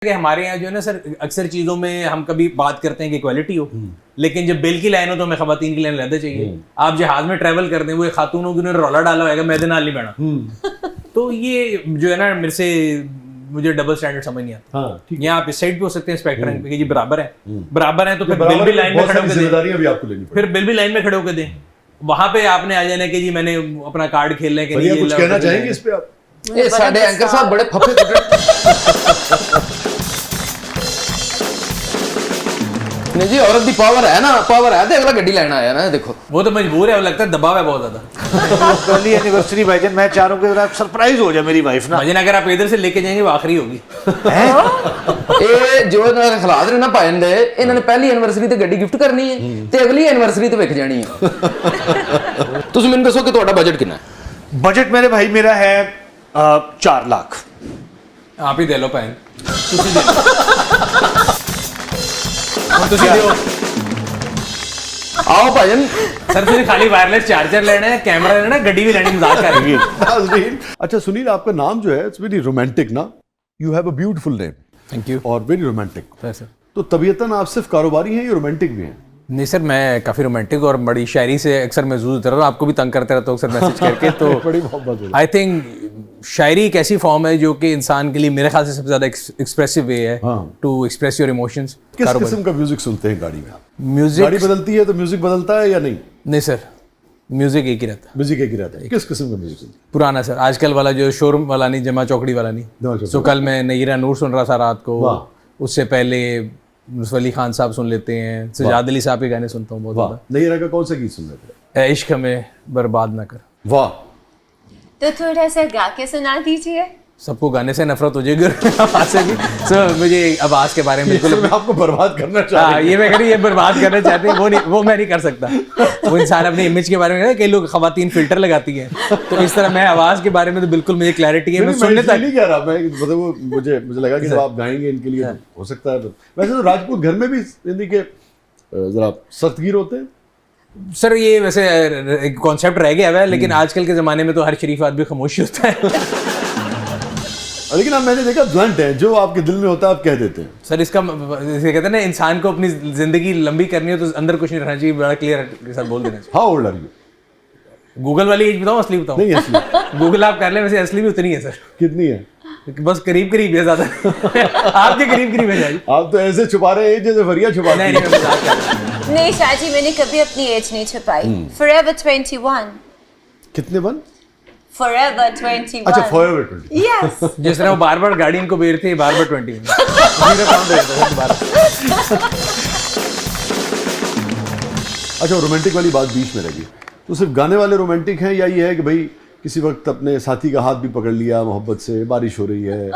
कि हमारे यहाँ जो है ना सर, अक्सर चीजों में हम कभी बात करते हैं कि क्वालिटी हो, लेकिन जब बिल की लाइन हो तो हमें खवातीन की लाइन ज्यादा चाहिए। आप जहाज में ट्रैवल करते हैं, वो एक खातून होगी, उन्होंने रौला डाला होगा मैं नाल नहीं बना, तो ये जो है ना मेरे से मुझे डबल स्टैंडर्ड समझ नहीं आता। हाँ, यहाँ आप इस साइड पे हो सकते हैं स्पेक्ट्रम पे कि जी बराबर है तो फिर बिल भी लाइन में खड़े होकर दें, फिर बिल भी लाइन में खड़े होकर दें। वहां पे आपने आ जाना कि जी मैंने अपना कार्ड खेल रहे हैं कि कुछ कहना चाहेंगे इस पे आप? ये साडे एंकर साहब बड़े फफे नहीं जी, औरत दी पावर है ना, पावर है तो अगला गड्डी लेना आया ना। देखो वो तो मजबूर है, लगता है दबाव है बहुत ज्यादा। पहली एनिवर्सरी भाईजान, मैं चाह रहा हूँ कि जरा सरप्राइज हो जाए मेरी वाइफ ना। भाईजान अगर आप इधर से लेके जाएंगे वो आखिरी होगी। ये जो हालात ने ना पाए दे, इन्होंने पहली एनिवर्सरी ते गड्डी गिफ्ट करनी है ते अगली एनिवर्सरी ते विक जानी है। तुम मैंने दसो कि तुम्हारा बजट कितना है? बजट मेरे भाई मेरा है 4 लाख। आप ही दे लो पैन, तुसी दे लो। तुसी दियो। आओ भाईजान सर तुझे खाली वायरलेस चार्जर लेना है, कैमरा लेना है, गड्डी भी लेनी, मजाक कर रही है। अच्छा सुनील, आपका नाम जो है इट्स वेरी रोमांटिक ना, you have a beautiful name. Thank you. और वेरी रोमांटिक। सर तो तबीयतन आप सिर्फ कारोबारी हैं या रोमांटिक भी हैं? नहीं सर, मैं काफ़ी रोमांटिक और बड़ी शायरी से अक्सर महसूस होता रहता हूँ, आपको भी तंग करते रहता हूँ अक्सर मैसेज करके। तो बड़ी मोहब्बत है। आई थिंक शायरी एक ऐसी फॉर्म है जो कि इंसान के लिए मेरे ख्याल से सबसे ज़्यादा एक्सप्रेसिव वे है टू एक्सप्रेस योर इमोशंस। किस किस्म का म्यूजिक सुनते हैं गाड़ी में? म्यूजिक गाड़ी बदलती है तो म्यूजिक बदलता है या नहीं? नहीं सर, म्यूजिक एक ही रहता है। म्यूजिक एक ही रहता है। किस किस्म का म्यूजिक सुनते हैं? पुराना सर, आजकल वाला जो शोरूम वाला नहीं, जमा चौकड़ी वाला नहीं। सो कल मैं नयीरा नूर सुन रहा था रात को, उससे पहले नुसरत अली खान साहब सुन लेते हैं, सजाद अली साहब के गाने सुनता हूँ बहुत ज़्यादा। नयीरा का कौन सा गीत सुन रहे थे? इश्क हमें बर्बाद ना कर। वाह, तो थोड़ा सा गा के सुना दीजिए। सबको गाने से नफरत हो जाएगी आवाज से भी। सर मुझे आवाज के बारे में बिल्कुल, मैं आपको बर्बाद करना चाह रहा हूं। ये मैं कह रही, ये बर्बाद करना चाहते हैं, वो मैं नहीं कर सकता। वो इंसान अपने इमेज के बारे में, कई लोग खवातीन फिल्टर लगाती हैं, तो इस तरह मैं आवाज के बारे में तो बिल्कुल मुझे क्लैरिटी है। मैं सुनने तक नहीं कह रहा, मैं मतलब वो मुझे लगा कि जब आप गाएंगे इनके लिए हो सकता है। वैसे तो राजपूत घर में भी हिंदी के जरा सख्तगीर होते हैं सर। ये वैसे एक कॉन्सेप्ट रह गया है, लेकिन आजकल के जमाने में तो हर शरीफ आदमी खामोशी होता है। लेकिन अब मैंने देखा ब्लंट है, जो आपके दिल में होता है आप कह देते हैं। सर इसका जैसे कहते हैं ना, इंसान को अपनी जिंदगी लंबी करनी हो तो अंदर कुछ नहीं रहना चाहिए, बड़ा क्लियर के साथ बोल देना चाहिए। How old are you? Google वाली एज बताऊं असली बताऊं? नहीं असली। गूगल आप कर ले, वैसे असली भी उतनी है सर। कितनी है? बस करीब करीब है, ज्यादा आपके करीब करीब है जाएगी। आप तो ऐसे छुपा रहे हैं जैसे वरिया छुपा रहे हैं। नहीं, मैं मजाक कर रहा हूं। नहीं शाहजी, मैंने कभी अपनी एज नहीं छुपाई। Forever 21। कितने बन? Forever 21। अच्छा, forever 20। Yes। जिस तरह वो बार बार गाड़ी इनको बेर थे, बार बार 20 अच्छा, रोमांटिक वाली बात बीच में रही, तो सिर्फ गाने वाले रोमांटिक हैं या ये है कि भाई किसी वक्त अपने साथी का हाथ भी पकड़ लिया मोहब्बत से, बारिश हो रही है?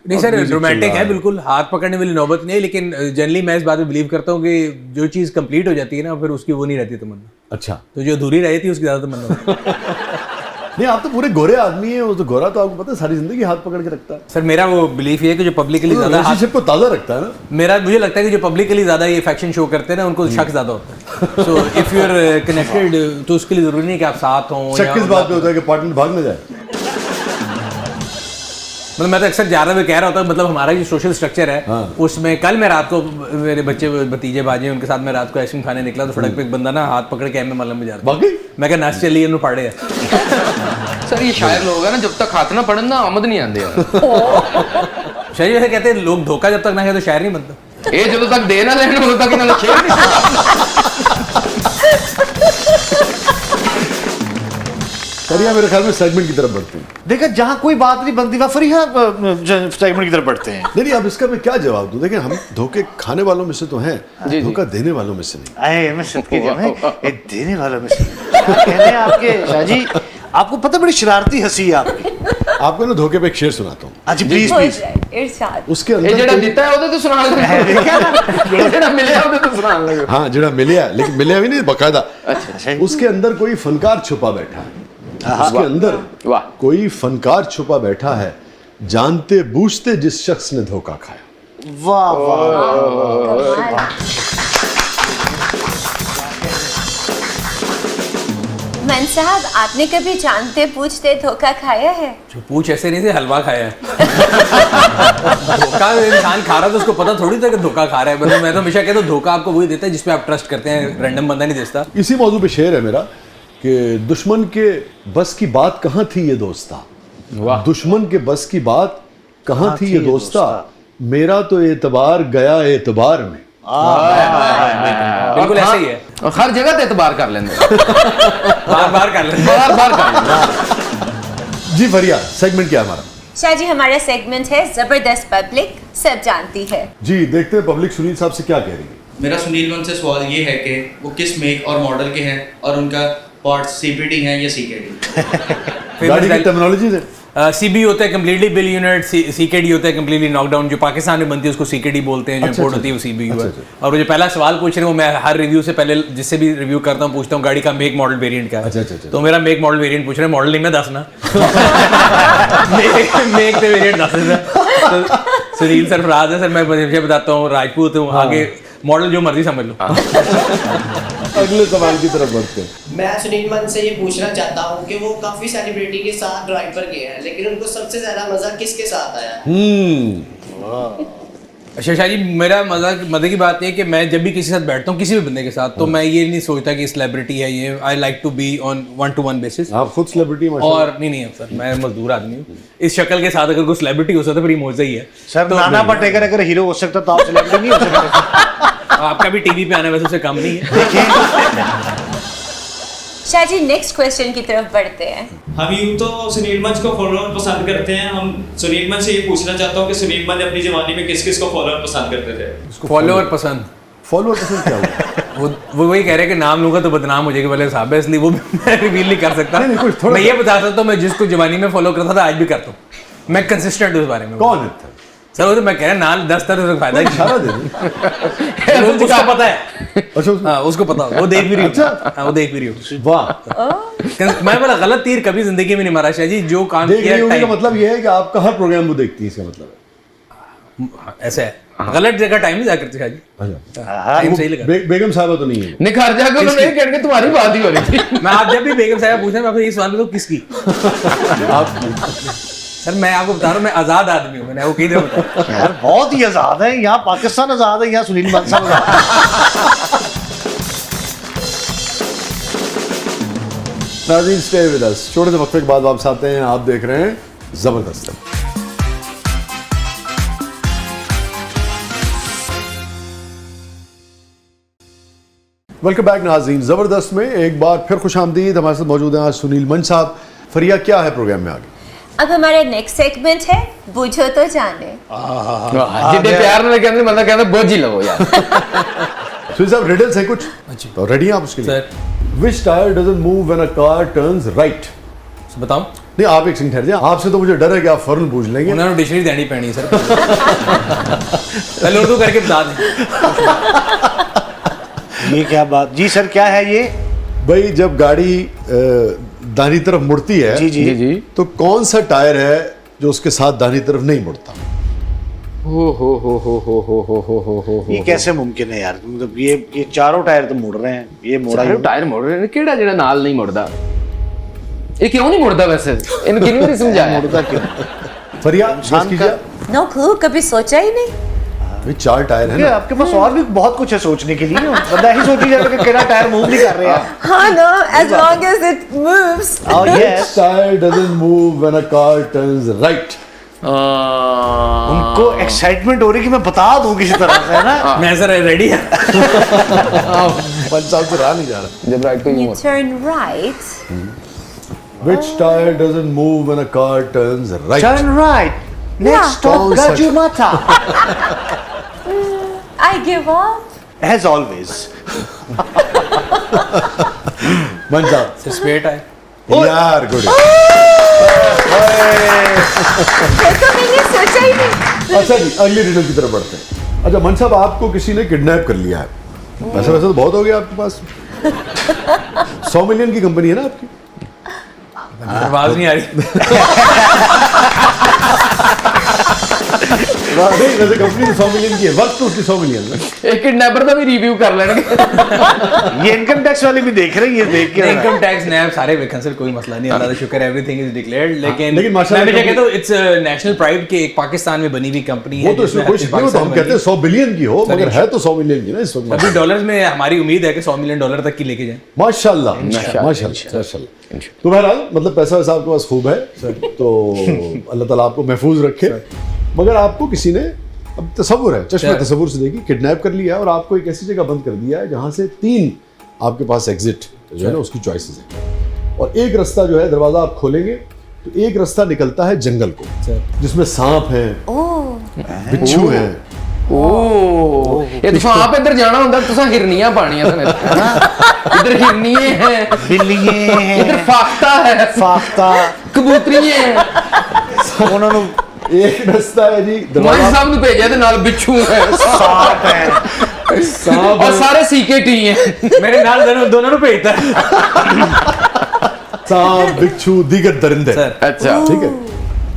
नहीं सर, रोमांटिक है बिल्कुल, हाथ पकड़ने वाली नौबत नहीं है, लेकिन जनरली मैं इस बात में बिलीव करता हूँ कि जो चीज़ कंप्लीट हो जाती है ना, फिर उसकी वो नहीं रहती तमन्ना। अच्छा, तो जो अधूरी रही थी उसकी ज़्यादा तमन्ना होती है। नहीं, आप तो पूरे गोरे आदमी हैं, वो तो गोरा तो आपको पता है सारी जिंदगी हाथ पकड़ के रखता है। सर मेरा वो बिलीफ ये है कि जो पब्लिकली तो ज्यादा रिलेशनशिप को ताज़ा रखता है ना। मुझे लगता है कि जो पब्लिकली ज्यादा ये अफेक्शन शो करते हैं ना, उनको शक ज्यादा होता है। So if you are connected तो उसके लिए जरूरी नहीं कि आप साथ हों। शक किस बात पे होता है कि पार्टनर भाग ना जाए? मतलब मैं तो अक्सर ज्यादा भी कह रहा होता है, मतलब हमारा जो सोशल स्ट्रक्चर है उसमें, कल मैं रात को मेरे बच्चे भतीजे बाजे उनके साथ मैं रात को आइसक्रीम खाने निकला, तो सड़क पे एक बंदा ना हाथ पकड़ के मालूम में जा रहा बाकी मैं क्या नाच चलिए इन्होंने पाड़े। सर ये शायर लोग है ना, जब तक हाथ ना पड़न ना आमद नहीं आंदे यार। शायरी वैसे कहते हैं लोग धोखा जब तक ना है तो शायर नहीं बनता। ये जब तक दे ना लेना उਦੋਂ तक इन्होंने शेर नहीं। करिया मेरे ख्याल में सेगमेंट की तरफ बढ़ते हैं। देखा, जहाँ कोई बात नहीं बनती वहाँ फिर यहाँ सेगमेंट की तरफ बढ़ते हैं। नहीं, अब इसका मैं क्या जवाब दूं? देखिए, हम धोखे खाने वालों में से तो हैं, धोखा देने वालों में से नहीं। आए मैं सदके जाऊं, ये देने वाला में से क्या कहने हैं आपके शाहजी? आपको पता, बड़ी शरारती हंसी है आपकी। आपको ना धोखे पे एक शेर सुनाता हूँ। अच्छा प्लीज हो प्लीज। जाए इरशाद। उसके ये अंदर जेड़ा दिता है ਉਹਦੇ ਤੋਂ ਸੁਣਾਉਣ ਲੱਗੇ। देखा ना, ਜਿਹੜਾ ਮਿਲਿਆ ਉਹਦੇ ਤੋਂ ਸੁਣਾਉਣ ਲੱਗੇ। हाँ, जड़ा मिलिया, लेकिन मिलिया भी नहीं बाकायदा। अच्छा। उसके अंदर कोई फनकार छुपा बैठा है। उसके अंदर वाह। कोई फनकार छुपा बैठा है, जानते बूझते जिस शख्स ने धोखा खाया। वाह वाह। कमाल। मान साहब, आपने कभी जानते पूछते धोखा खाया है? जो पूछ ऐसे नहीं थे, हलवा खाया है। धोखा इंसान खा रहा था, उसको पता थोड़ी था कि धोखा खा रहा है। मतलब मैं तो हमेशा कहता हूँ धोखा आपको वही देता है जिसपे आप ट्रस्ट करते हैं, रैंडम बंदा नहीं देता। इसी मौजू पे शेर है मेरा कि दुश्मन के बस की बात कहाँ थी ये दोस्ता, दुश्मन के बस की बात कहाँ थी ये दोस्ता, मेरा तो एतबार गया एतबार में। बिल्कुल ऐसे ही है, और हर जगह ते एतबार कर लेंगे, बार बार कर लेते हैं। बार बार कर लेंगे। जी फरिया, सेगमेंट क्या है हमारा? शाह जी, हमारा सेगमेंट है जबरदस्त पब्लिक सब जानती है। जी देखते हैं पब्लिक सुनील साहब से क्या कह रही है। मेरा सुनील वन से सवाल ये है कि वो किस मेक और मॉडल के हैं और उनका पार्ट सीपीडी है या सीकेडी? गाड़ी की टर्मिनोलॉजी है। सीबी होता है कम्प्लीटली बिल यूनिट, सीकेडी होता है कम्प्लीटली नॉकडाउन। जो पाकिस्तान में बनती है उसको सीकेडी बोलते हैं, जो अच्छा, इम्पोर्ट अच्छा, होती है वो सीबी अच्छा, है। अच्छा। और वो जो पहला सवाल पूछ रहे हैं वो मैं हर रिव्यू से पहले जिससे भी रिव्यू करता हूँ पूछता हूँ गाड़ी का मेक मॉडल वेरिएंट क्या है। अच्छा, अच्छा, अच्छा। तो मेरा मेक मॉडल वेरिएंट पूछ रहे हैं, मॉडल नहीं मैं दसना। मेक ते वेरिएंट दस देता। सुनील सरफराज है सर, मैं मुझे बताता हूँ, राजपूत हूँ, आगे मॉडल जो मर्जी समझ लो। अगले सवाल की तरफ बढ़ते हैं। मैं सुनील मन से ये पूछना चाहता हूँ कि वो काफी सेलिब्रिटी के साथ ड्राइव पर गए हैं, लेकिन उनको सबसे ज्यादा मजा किसके साथ आया? अच्छा शाह जी, मेरा मजे की बात है कि मैं जब भी किसी के साथ बैठता हूँ, किसी भी बंदे के साथ, तो मैं ये नहीं सोचता कि सेलिब्रिटी है ये। I like to be on 1-to-1 basis. आप खुद सेलिब्रिटी हैं और नहीं सर, मैं मजदूर आदमी हूँ। इस शक्ल के साथ अगर कोई सेलिब्रिटी हो सकता है फिर ये मौजा ही है। सर, नाना पाटेकर अगर हीरो हो सकता तो आप सेलिब्रिटी नहीं हो सकते। आपका भी टीवी पे आना वैसे उससे कम नहीं है। शाह जी, नेक्स्ट क्वेश्चन की तरफ बढ़ते हैं। हम यूं तो सुनील मंच को फॉलोअर पसंद करते हैं। हम सुनील मंच से ये पूछना चाहता हूँ कि सुनील मंच अपनी जवानी में किस किस को फॉलोअर पसंद करते थे? फॉलोअर पसंद क्या हुआ? वो वही कह रहे हैं कि नाम लूंगा तो बदनाम हो जाएगा वाले साहब है, इसलिए वो मैं रिवील नहीं कर सकता। नहीं, कुछ थोड़ा मैं ये बता सकता हूँ मैं जिसको जवानी में फॉलो करता था आज भी करता हूँ। मैं कंसिस्टेंट हूँ इस बारे में। कौन है? सर वो तो मैं कह रहा नाल 10 तरह से फायदा इशारा दे दो। उसको पता है। अच्छा हाँ उसको पता, वो देख भी रही हो। अच्छा। हाँ वो देख भी रही हो। वाह, मैं बोला गलत तीर कभी जिंदगी में नहीं मारा शाह जी। जो काम देख किया रही होगी का टाइम मतलब ये है कि आपका हर प्रोग्राम वो देखती है, इसका मतलब है। ऐसा है, गलत जगह टाइम नहीं जा करते शाह जी। अच्छा, टाइम सही लगा। बेगम साहबा तो नहीं है। निखार जाकर उन्होंने ये कहने तुम्हारी बात ही हो रही थी। मैं आप जब भी बेगम साहब पूछे मैं आपसे ये सवाल पूछता हूँ किसकी? आप सर मैं आपको बता रहा हूँ मैं आजाद आदमी हूँ, मैंने वो कही बता। यार बहुत ही आजाद है, यहाँ पाकिस्तान आजाद है, यहाँ सुनील मन साहब आजाद है। नाज़रीन स्टे विद अस, छोटे से वक्फे के बाद वापस आते हैं। आप देख रहे हैं जबरदस्त। वेलकम बैक नाज़रीन, जबरदस्त में एक बार फिर खुशामदीद। हमारे साथ मौजूद हैं आज सुनील मंच साहब। फरिया, क्या है प्रोग्राम में आगे? अब हमारा नेक्स्ट सेगमेंट है बूझो तो जाने। जितने प्यार में कहते मतलब कहते बोझ ही लो यार। सुनील साहब, रिडल्स है कुछ तो रेडी हैं आप उसके लिए? Sir which tyre doesn't move when a car turns right? बताऊं? नहीं, आप एक सेकंड ठहर जाइए। आपसे तो मुझे डर है कि आप फौरन पूछ लेंगे। उन्होंने डिक्शनरी देनी पैनी है सर। पहले उर्दू करके बता दें। ये क्या बात जी सर, क्या है ये? भाई जब गाड़ी दाहिनी तरफ मुड़ती है जी जी तो कौन सा टायर है जो उसके साथ दाहिनी तरफ नहीं मुड़ता? हो ये कैसे मुमकिन है यार? मतलब ये चारों टायर तो मुड़ रहे हैं, ये मोड़ा ही टायर मुड़ रहे हैं, केड़ा जेड़ा नाल नहीं मुड़दा? ये क्यों नहीं मुड़दा वैसे? इन किन्हीं नहीं समझाया। मुड़ता क्यों? फरिया, इंसान guess का कीजिए। नो क्लू, कभी सोचा ही नहीं। भाई 4 टायर है ये ना। आपके पास और भी बहुत कुछ है सोचने के लिए। बंदा ही सोची जाता है कि केड़ा टायर मूव नहीं कर रहे हैं। हाँ ना, as long as it moves. Oh Which yes, tire doesn't move when a car turns right? उनको एक्साइटमेंट हो रही कि मैं बता दूं किसी तरह से, है ना? मैं सर रेडी है। पंच साहब से रहा नहीं जा रहा। जब राइट को You turn right. Which tire doesn't move when a car turns right? Turn right. Next stop, कौन सा- Gajumata. I give up. As always. पंच साहब, स्ट्रेट है। यार गुड। ये तो मैंने सोचा ही नहीं। अच्छा जी, अगली रिडल की तरफ बढ़ते हैं। अच्छा मन साहब, आपको किसी ने किडनैप कर लिया है। पैसा वैसा तो बहुत हो गया आपके पास। 100 मिलियन की कंपनी है ना आपकी? आवाज नहीं आ रही। नहीं वैसे कंपनी तो 100 मिलियन की है, वक्त तो उसकी 100 मिलियन है। एक किडनैपर का भी रिव्यू कर लेंगे। ये इनकम टैक्स वाले भी देख रहे हैं, ये देख के इनकम टैक्स नैब सारे वेकन सर कोई मसला नहीं, अल्लाह का शुक्र है, एवरीथिंग इज डिक्लेयर्ड। लेकिन लेकिन माशाल्लाह मैं कहता हूं इट्स नेशनल प्राइड के एक पाकिस्तान में बनी हुई कंपनी है, वो तो इसमें कोई शिकवा नहीं, तो हम कहते हैं 100 बिलियन की हो, मगर है तो 100 मिलियन की ना इस वक्त। अभी डॉलर्स में हमारी उम्मीद है कि $100 मिलियन तक की लेके जाएं। माशाल्लाह माशाल्लाह। तो बहरहाल मतलब पैसा वैसा आपके पास खूब है, तो अल्लाह ताला आपको महफूज रखे। मगर आपको किसी ने अब तसव्वुर है, चश्मे तसव्वुर से देखिए, किडनैप कर लिया और आपको एक ऐसी जगह बंद कर दिया है जहां से 3 आपके पास एग्जिट जो है ना उसकी चॉइसेस है, और एक रास्ता जो है दरवाजा आप खोलेंगे तो एक रास्ता निकलता है जंगल को, जिसमें सांप हैं, बिच्छू हैं। ओ ये तो आप इधर जाना होता तुसा हिरनियां पानियां सन इधर हिरनिये हैं, बिल्लियां हैं, इधर फाख्ता है, फाख्ता, कबूतरियां हैं। उन्होंने एक रास्ता है जी माई दरवाजा, साहब ने भेजा ते नाल बिच्छू है, सांप है, सांप और है, सारे सीकेटी हैं। मेरे नाल दोनों को भेजता है सांप बिच्छू दीगर दरिंदे। अच्छा ठीक है।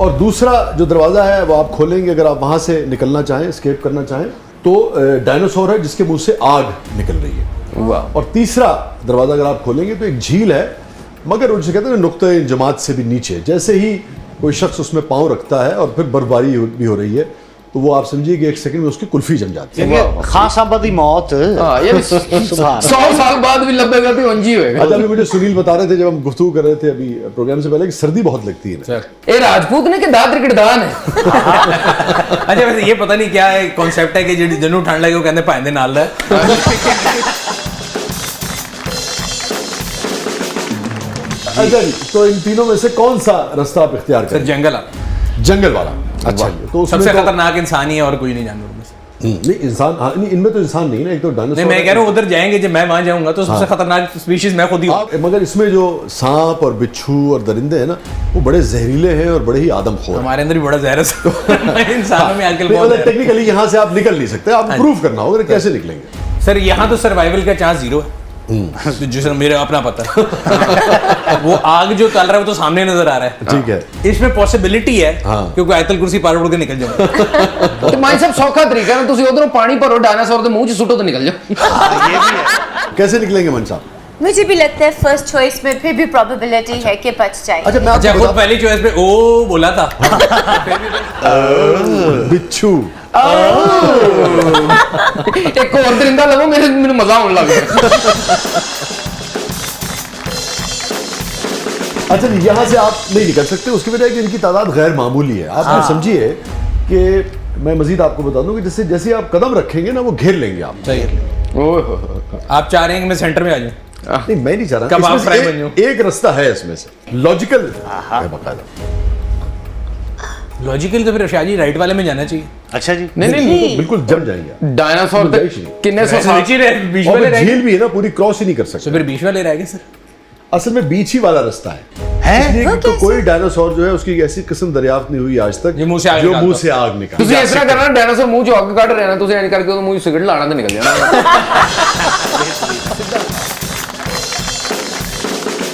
और दूसरा जो दरवाजा है वो आप खोलेंगे, अगर आप वहां से निकलना चाहें, एस्केप करना चाहें, तो डायनासोर है जिसके मुंह से आग निकल रही है। वाह। और तीसरा दरवाजा अगर आप खोलेंगे तो एक झील है, मगर उनसे कहते हैं ना नुक्ते जमात से भी नीचे, जैसे ही कोई शख्स उसमें पाँव रखता है और फिर बर्फबारी भी हो रही है, तो वो आप समझिए कि 1 सेकंड में उसकी कुल्फी जम जाती है। खास आबादी मौत। हाँ ये 100 साल बाद भी लबेगा तो अंजी होएगा। अच्छा, अभी मुझे सुनील बता रहे थे जब हम गुफ्तगू कर रहे थे अभी प्रोग्राम से पहले कि सर्दी बहुत लगती है। ये राजपूत ने कि दाद क्रिकेटदान है। अच्छा वैसे ये पता नहीं क्या है कॉन्सेप्ट है कि जिन्होंने ठंड लगे वो कहते भाई दे नाल है। अच्छा जी, तो इन तीनों में से कौन सा रास्ता आप इख्तियार सर करें? जंगल वाला। अच्छा, तो उसमें सबसे तो- खतरनाक इंसान ही है और कोई नहीं जानवर में से। नहीं इंसान, हाँ नहीं, इनमें तो इंसान नहीं ना, एक तो डायनासोर। नहीं मैं कह रहा हूँ उधर जाएंगे जब मैं वहां जाऊंगा तो सबसे खतरनाक स्पीशीज मैं खुद ही हूँ। मगर इसमें जो सांप और बिच्छू और दरिंदे हैं ना, वो बड़े जहरीले हैं और बड़े ही आदमखोर हैं। हमारे अंदर भी बड़ा जहर है इंसानों में आजकल बहुत है। टेक्निकली यहाँ से आप निकल नहीं सकते, आपको प्रूव करना होगा कि कैसे निकलेंगे। सर यहाँ तो सर्वाइवल का चांस 0 है, तो जो सर मेरे अपना पता है। वो आग जो तल रहा है वो तो सामने नजर आ रहा है, ठीक है। इसमें पॉसिबिलिटी है हाँ। क्योंकि आयतल कुर्सी पार उड़ के निकल जाए। तो माई साहब सौखा तरीका है, तुसी उधरों पानी भरो डायनासोर के मुंह च सुटो तो निकल जाओ। कैसे निकलेंगे मन साहब? मुझे भी लगता है फर्स्ट चॉइस में फिर भी प्रोबेबिलिटी है कि बच जाए। अच्छा, मैं अच्छा आपको खुद पहली चॉइस पे ओ बोला था। बिच्छू। एक और दरिंदा लगो, मेरे मजा आने लग गया। अच्छा जी, यहाँ से आप नहीं निकल सकते, उसकी वजह है कि इनकी तादाद गैर मामूली है। आप समझिए कि मैं मजीद आपको बता दूं कि जैसे जैसे आप कदम रखेंगे ना वो घेर लेंगे आप। सही है। आप चाह रहे हैं कि मैं सेंटर में आ जाऊं? नहीं मैं नहीं चाह रहा, कब आप इसमें फ्राई से बन जाऊं? एक रास्ता है इसमें से लॉजिकल है बाकायदा। लॉजिकल तो फिर शाह जी राइट वाले में जाना चाहिए। अच्छा जी, नहीं तो बिल्कुल जम जाएंगे। डायनासोर किन्ने सौ साल बीच और वाले फिर रह गए झील भी है ना, पूरी क्रॉस ही नहीं कर तो सकते। फिर बीच वाले रह गए सर। असल में बीच ही वाला रास्ता है, इसलिए कि तो कोई डायनासोर जो है उसकी ऐसी किस्म दरियाफ्त नहीं हुई आज तक जो मुंह से आग जो निकालता मुंह से आग निकाल। ਤੁਸੀਂ ਇਸ ਤਰ੍ਹਾਂ ਕਰਨਾ, ਡਾਇਨਾਸੋਰ ਮੂੰਹ ਚੋਂ ਅੱਗ ਕੱਢ ਰਿਹਾ ਨਾ, ਤੁਸੀਂ ਐਂ ਕਰਕੇ ਉਹਦੇ ਮੂੰਹ 'ਚ ਸਿਗਰਟ ਲਾਣਾ ਤੇ ਨਿਕਲ ਜਾਣਾ।